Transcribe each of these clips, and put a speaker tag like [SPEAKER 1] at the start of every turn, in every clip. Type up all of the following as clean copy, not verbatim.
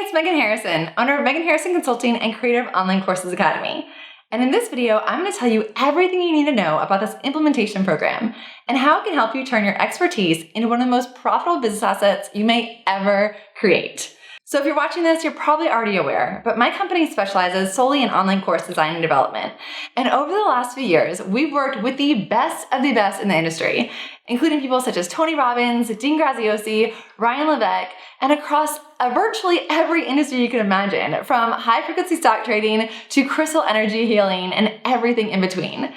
[SPEAKER 1] it's Megan Harrison, owner of Megan Harrison Consulting and creator of Online Courses Academy. And in this video, I'm going to tell you everything you need to know about this implementation program and how it can help you turn your expertise into one of the most profitable business assets you may ever create. So if you're watching this, you're probably already aware, but my company specializes solely in online course design and development. And over the last few years, we've worked with the best of the best in the industry, including people such as Tony Robbins, Graziosi, Ryan Levesque, and across virtually every industry you can imagine, from high-frequency stock trading to crystal energy healing and everything in between.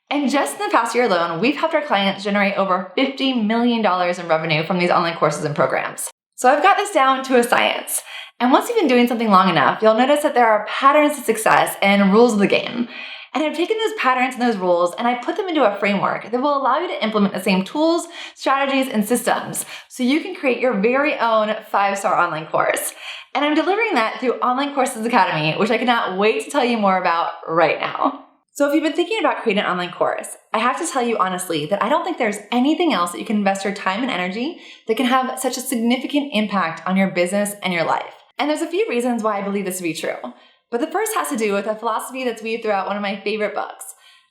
[SPEAKER 1] And just in the past year alone, we've helped our clients generate over $50 million in revenue from these online courses and programs. So I've got this down to a science. And once you've been doing something long enough, you'll notice that there are patterns to success and rules of the game. And I've taken those patterns and those rules and I put them into a framework that will allow you to implement the same tools, strategies, and systems so you can create your very own 5-star online course. And I'm delivering that through Online Courses Academy, which I cannot wait to tell you more about right now. So if you've been thinking about creating an online course, I have to tell you honestly that I don't think there's anything else that you can invest your time and energy that can have such a significant impact on your business and your life. And there's a few reasons why I believe this to be true. But the first has to do with a philosophy that's weaved throughout one of my favorite books,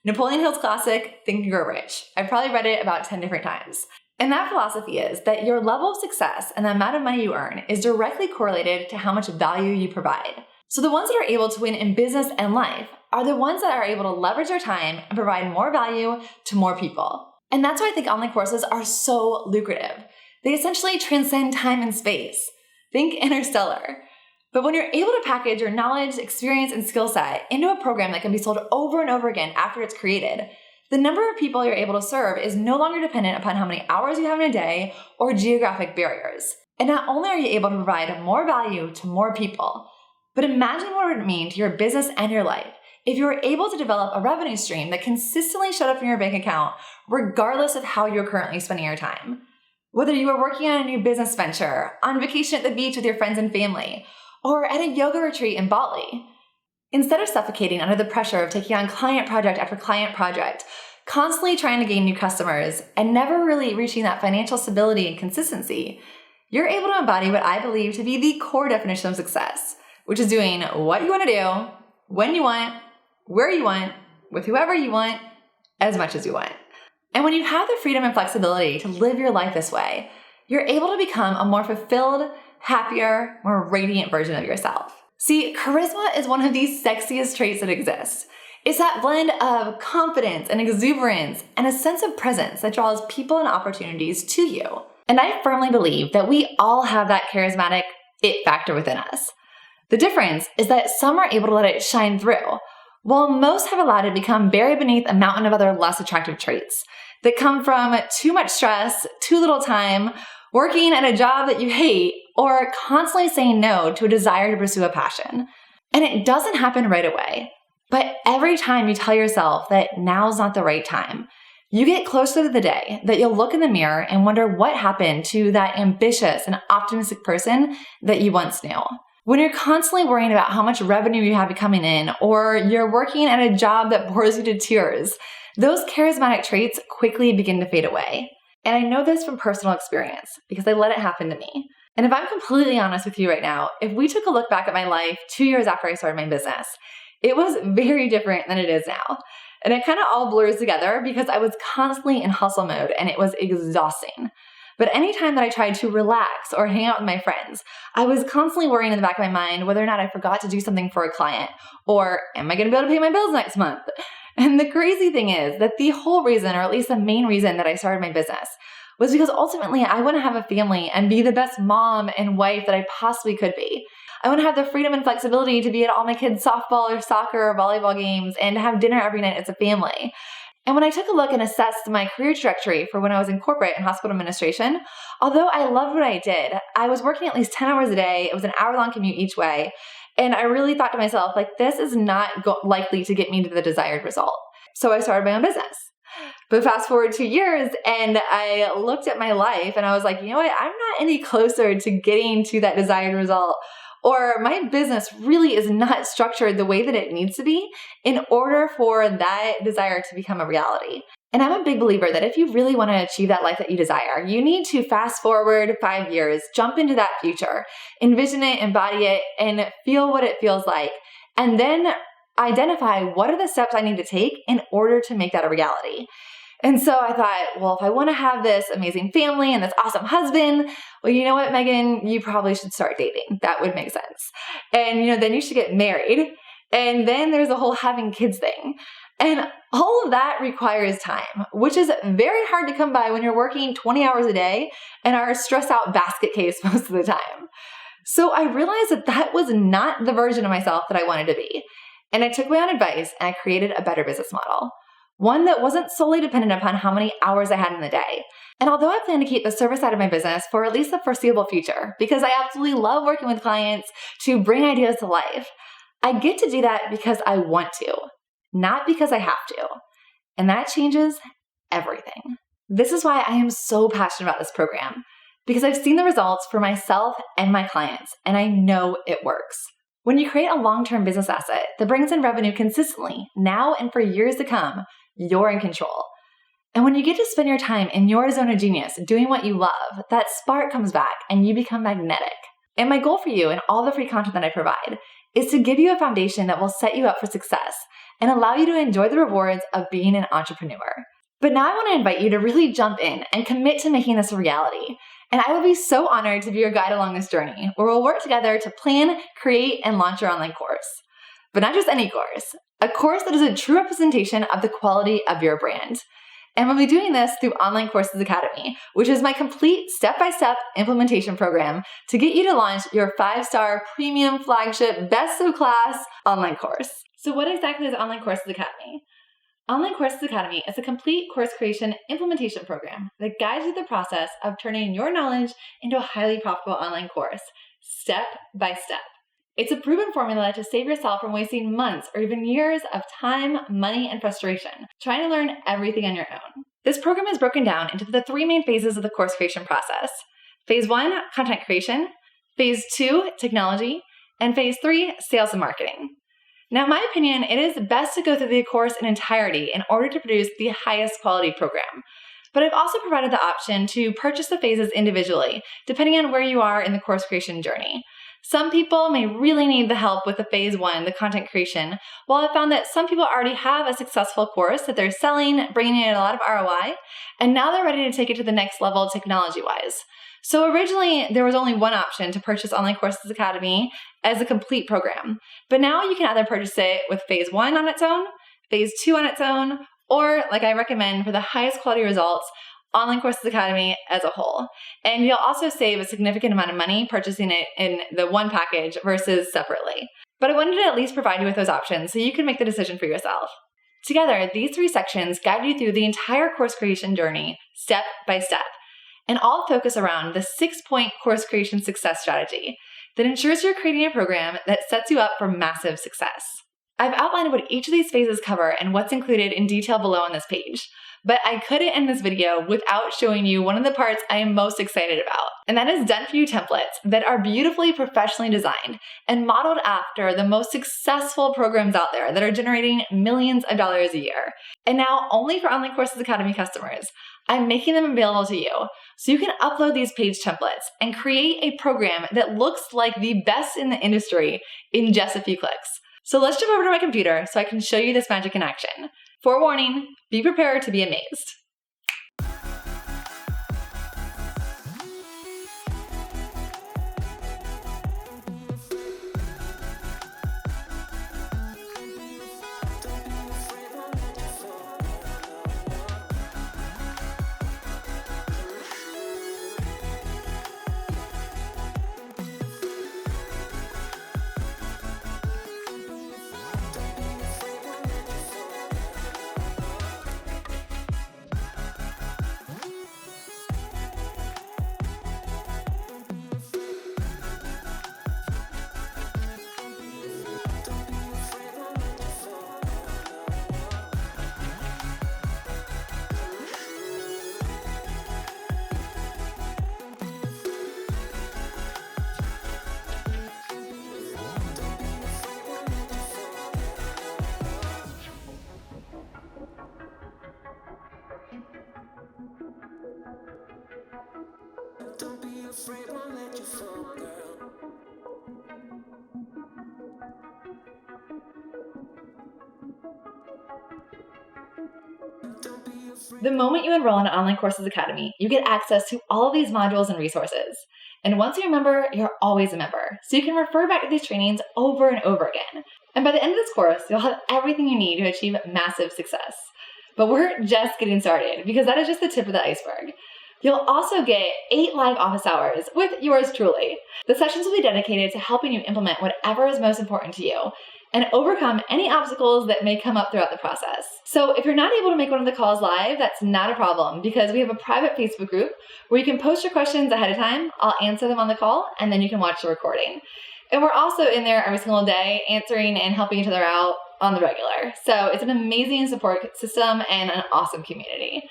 [SPEAKER 1] Napoleon Hill's classic, Think and Grow Rich. I've probably read it about 10 different times. And that philosophy is that your level of success and the amount of money you earn is directly correlated to how much value you provide. So the ones that are able to win in business and life are the ones that are able to leverage their time and provide more value to more people. And that's why I think online courses are so lucrative. They essentially transcend time and space. Think Interstellar. But when you're able to package your knowledge, experience, and skill set into a program that can be sold over and over again after it's created, the number of people you're able to serve is no longer dependent upon how many hours you have in a day or geographic barriers. And not only are you able to provide more value to more people, but imagine what it would mean to your business and your life if you were able to develop a revenue stream that consistently showed up in your bank account regardless of how you're currently spending your time. Whether you were working on a new business venture, on vacation at the beach with your friends and family, or at a yoga retreat in Bali. Instead of suffocating under the pressure of taking on client project after client project, constantly trying to gain new customers, and never really reaching that financial stability and consistency, you're able to embody what I believe to be the core definition of success, which is doing what you want to do, when you want, where you want, with whoever you want, as much as you want. And when you have the freedom and flexibility to live your life this way, you're able to become a more fulfilled, happier, more radiant version of yourself. See, charisma is one of the sexiest traits that exist. It's that blend of confidence and exuberance and a sense of presence that draws people and opportunities to you. And I firmly believe that we all have that charismatic it factor within us. The difference is that some are able to let it shine through, while most have allowed it to become buried beneath a mountain of other less attractive traits that come from too much stress, too little time, working at a job that you hate, or constantly saying no to a desire to pursue a passion. And it doesn't happen right away. But every time you tell yourself that now's not the right time, you get closer to the day that you'll look in the mirror and wonder what happened to that ambitious and optimistic person that you once knew. When you're constantly worrying about how much revenue you have coming in, or you're working at a job that bores you to tears, those charismatic traits quickly begin to fade away. And I know this from personal experience because I let it happen to me. And if I'm completely honest with you right now, if we took a look back at my life 2 years after I started my business, it was very different than it is now. And it kind of all blurs together because I was constantly in hustle mode and it was exhausting. But anytime that I tried to relax or hang out with my friends, I was constantly worrying in the back of my mind whether or not I forgot to do something for a client, or am I going to be able to pay my bills next month? And the crazy thing is that the whole reason, or at least the main reason that I started my business, was because ultimately I want to have a family and be the best mom and wife that I possibly could be. I want to have the freedom and flexibility to be at all my kids' softball or soccer or volleyball games and to have dinner every night as a family. And when I took a look and assessed my career trajectory for when I was in corporate and hospital administration, although I loved what I did, I was working at least 10 hours a day. It was an hour-long commute each way. And I really thought to myself, this is not likely to get me to the desired result. So I started my own business. But fast forward 2 years and I looked at my life and I was like, you know what? I'm not any closer to getting to that desired result. Or my business really is not structured the way that it needs to be in order for that desire to become a reality. And I'm a big believer that if you really want to achieve that life that you desire, you need to fast forward 5 years, jump into that future, envision it, embody it, and feel what it feels like. And then identify what are the steps I need to take in order to make that a reality. And so I thought, well, if I want to have this amazing family and this awesome husband, well, you know what, Megan, you probably should start dating. That would make sense. And, then you should get married. And then there's the whole having kids thing. And all of that requires time, which is very hard to come by when you're working 20 hours a day and are a stressed out basket case most of the time. So I realized that that was not the version of myself that I wanted to be. And I took my own advice and I created a better business model. One that wasn't solely dependent upon how many hours I had in the day. And although I plan to keep the service side of my business for at least the foreseeable future, because I absolutely love working with clients to bring ideas to life, I get to do that because I want to, not because I have to. And that changes everything. This is why I am so passionate about this program, because I've seen the results for myself and my clients, and I know it works. When you create a long-term business asset that brings in revenue consistently, now and for years to come, you're in control. And when you get to spend your time in your zone of genius doing what you love, that spark comes back and you become magnetic. And my goal for you and all the free content that I provide is to give you a foundation that will set you up for success and allow you to enjoy the rewards of being an entrepreneur. But now I want to invite you to really jump in and commit to making this a reality. And I will be so honored to be your guide along this journey, where we'll work together to plan, create, and launch your online course. But not just any course, a course that is a true representation of the quality of your brand. And we'll be doing this through Online Courses Academy, which is my complete step-by-step implementation program to get you to launch your 5-star premium flagship best of class online course. So what exactly is Online Courses Academy? Online Courses Academy is a complete course creation implementation program that guides you through the process of turning your knowledge into a highly profitable online course, step by step. It's a proven formula to save yourself from wasting months or even years of time, money, and frustration trying to learn everything on your own. This program is broken down into the 3 main phases of the course creation process. Phase 1, content creation. Phase 2, technology. And Phase 3, sales and marketing. Now, in my opinion, it is best to go through the course in entirety in order to produce the highest quality program. But I've also provided the option to purchase the phases individually, depending on where you are in the course creation journey. Some people may really need the help with the Phase 1, the content creation, while I've found that some people already have a successful course that they're selling, bringing in a lot of ROI, and now they're ready to take it to the next level technology-wise. So originally, there was only one option to purchase Online Courses Academy as a complete program. But now you can either purchase it with Phase 1 on its own, Phase 2 on its own, or like I recommend for the highest quality results, Online Courses Academy as a whole. And you'll also save a significant amount of money purchasing it in the one package versus separately. But I wanted to at least provide you with those options so you can make the decision for yourself. Together, these 3 sections guide you through the entire course creation journey, step by step, and all focus around the 6-point course creation success strategy that ensures you're creating a program that sets you up for massive success. I've outlined what each of these phases cover and what's included in detail below on this page. But I couldn't end this video without showing you one of the parts I am most excited about, and that is done for you templates that are beautifully professionally designed and modeled after the most successful programs out there that are generating millions of dollars a year. And now only for Online Courses Academy customers, I'm making them available to you so you can upload these page templates and create a program that looks like the best in the industry in just a few clicks. So let's jump over to my computer so I can show you this magic in action. Forewarning, be prepared to be amazed. The moment you enroll in Online Courses Academy, you get access to all of these modules and resources. And once you're a member, you're always a member. So you can refer back to these trainings over and over again. And by the end of this course, you'll have everything you need to achieve massive success. But we're just getting started because that is just the tip of the iceberg. You'll also get 8 live office hours with yours truly. The sessions will be dedicated to helping you implement whatever is most important to you and overcome any obstacles that may come up throughout the process. So if you're not able to make one of the calls live, that's not a problem because we have a private Facebook group where you can post your questions ahead of time. I'll answer them on the call and then you can watch the recording. And we're also in there every single day answering and helping each other out on the regular. So it's an amazing support system and an awesome community.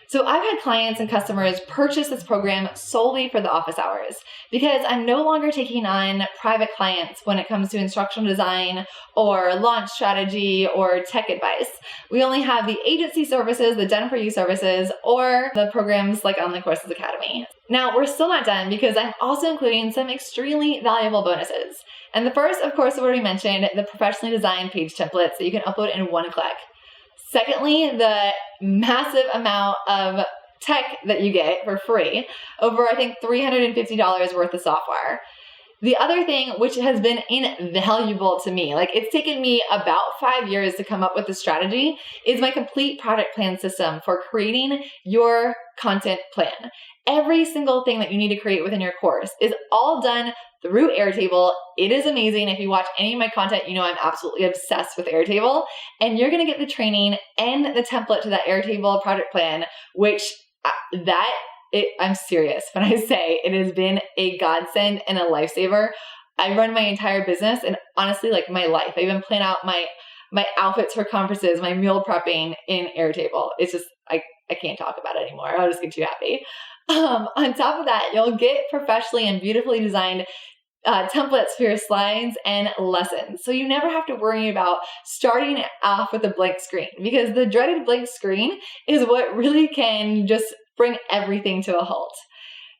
[SPEAKER 1] So I've had clients and customers purchase this program solely for the office hours because I'm no longer taking on private clients when it comes to instructional design or launch strategy or tech advice. We only have the agency services, the done for you services, or the programs like Online Courses Academy. Now, we're still not done because I'm also including some extremely valuable bonuses. And the first, of course, already mentioned, the professionally designed page templates that you can upload in one click. Secondly, the massive amount of tech that you get for free, over I think $350 worth of software. The other thing, which has been invaluable to me, like it's taken me about 5 years to come up with the strategy, is my complete product plan system for creating your content plan. Every single thing that you need to create within your course is all done through Airtable. It is amazing. If you watch any of my content, you know I'm absolutely obsessed with Airtable, and you're going to get the training and the template to that Airtable project plan, which I'm serious when I say it has been a godsend and a lifesaver. I run my entire business and honestly, like my life. I even plan out my outfits for conferences, my meal prepping in Airtable. It's just, I can't talk about it anymore. I'll just get too happy. On top of that, you'll get professionally and beautifully designed templates for your slides and lessons. So you never have to worry about starting off with a blank screen because the dreaded blank screen is what really can just bring everything to a halt.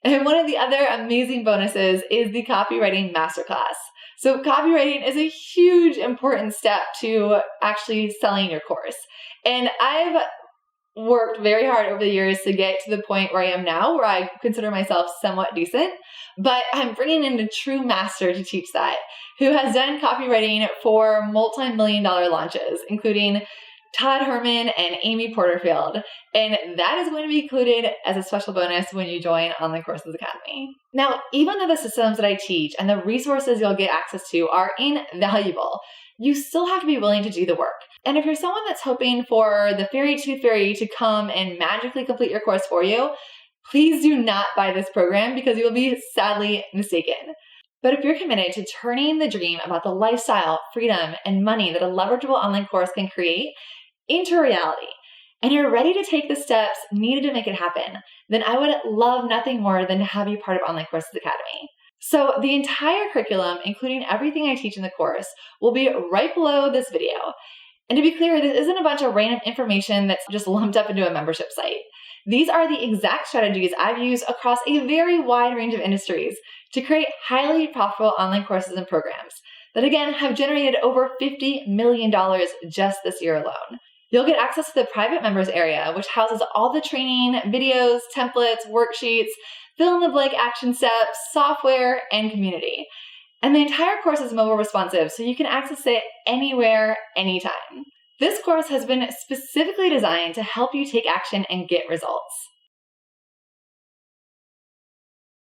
[SPEAKER 1] And one of the other amazing bonuses is the copywriting masterclass. So copywriting is a huge important step to actually selling your course. And I've worked very hard over the years to get to the point where I am now, where I consider myself somewhat decent, but I'm bringing in a true master to teach that, who has done copywriting for multi-million-dollar launches, including Todd Herman and Amy Porterfield. And that is going to be included as a special bonus when you join Online Courses Academy. Now, even though the systems that I teach and the resources you'll get access to are invaluable, you still have to be willing to do the work. And if you're someone that's hoping for the fairy tooth fairy to come and magically complete your course for you, please do not buy this program because you will be sadly mistaken. But if you're committed to turning the dream about the lifestyle, freedom, and money that a leverageable online course can create into reality, and you're ready to take the steps needed to make it happen, then I would love nothing more than to have you part of Online Courses Academy. So the entire curriculum, including everything I teach in the course, will be right below this video. And to be clear, this isn't a bunch of random information that's just lumped up into a membership site. These are the exact strategies I've used across a very wide range of industries to create highly profitable online courses and programs that, again, have generated over $50 million just this year alone. You'll get access to the private members area, which houses all the training, videos, templates, worksheets, fill-in-the-blank action steps, software, and community. And the entire course is mobile responsive, so you can access it anywhere, anytime. This course has been specifically designed to help you take action and get results.